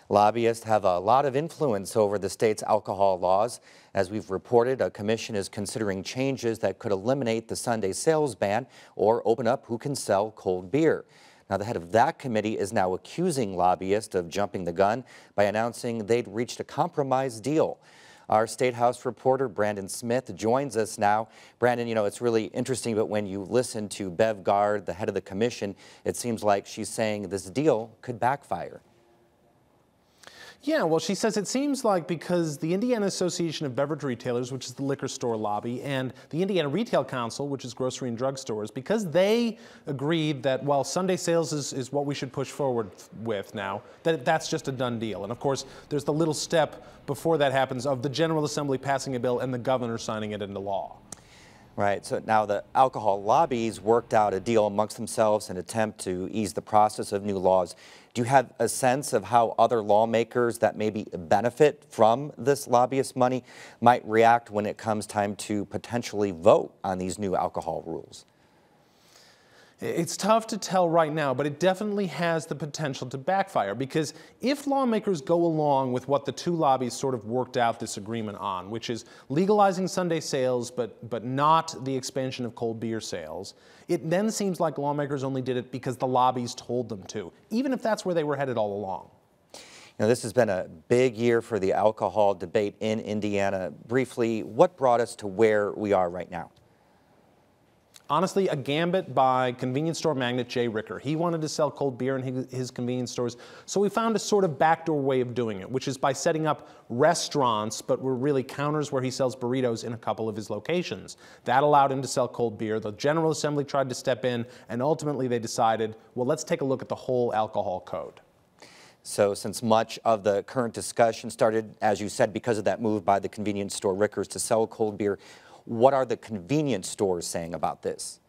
Lobbyists have a lot of influence over the state's alcohol laws. As we've reported, a commission is considering changes that could eliminate the Sunday sales ban or open up who can sell cold beer. Now, the head of that committee is now accusing lobbyists of jumping the gun by announcing they'd reached a compromise deal. Our State House reporter, Brandon Smith, joins us now. Brandon, it's really interesting, but when you listen to Bev Gard, the head of the commission, it seems like she's saying this deal could backfire. Yeah, well, she says it seems like because the Indiana Association of Beverage Retailers, which is the liquor store lobby, and the Indiana Retail Council, which is grocery and drug stores, because they agreed that while Sunday sales is what we should push forward with now, that's just a done deal. And of course, there's the little step before that happens of the General Assembly passing a bill and the governor signing it into law. Right, so now the alcohol lobbies worked out a deal amongst themselves in an attempt to ease the process of new laws. Do you have a sense of how other lawmakers that maybe benefit from this lobbyist money might react when it comes time to potentially vote on these new alcohol rules? It's tough to tell right now, but it definitely has the potential to backfire, because if lawmakers go along with what the two lobbies sort of worked out this agreement on, which is legalizing Sunday sales but not the expansion of cold beer sales, it then seems like lawmakers only did it because the lobbies told them to, even if that's where they were headed all along. This has been a big year for the alcohol debate in Indiana. Briefly, what brought us to where we are right now? Honestly, a gambit by convenience store magnate Jay Ricker. He wanted to sell cold beer in his convenience stores, so we found a sort of backdoor way of doing it, which is by setting up restaurants, but were really counters where he sells burritos in a couple of his locations. That allowed him to sell cold beer. The General Assembly tried to step in, and ultimately they decided, well, let's take a look at the whole alcohol code. So since much of the current discussion started, as you said, because of that move by the convenience store Rickers to sell cold beer, what are the convenience stores saying about this?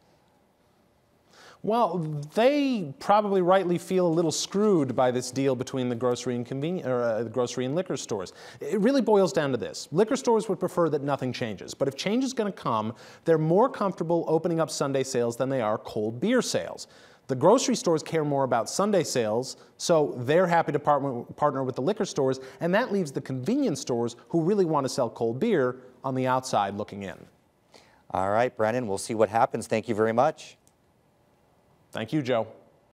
Well, they probably rightly feel a little screwed by this deal between the grocery and grocery and liquor stores. It really boils down to this. Liquor stores would prefer that nothing changes, but if change is going to come, they're more comfortable opening up Sunday sales than they are cold beer sales. The grocery stores care more about Sunday sales, so they're happy to partner with the liquor stores, and that leaves the convenience stores who really want to sell cold beer on the outside looking in. All right, Brennan, we'll see what happens. Thank you very much. Thank you, Joe.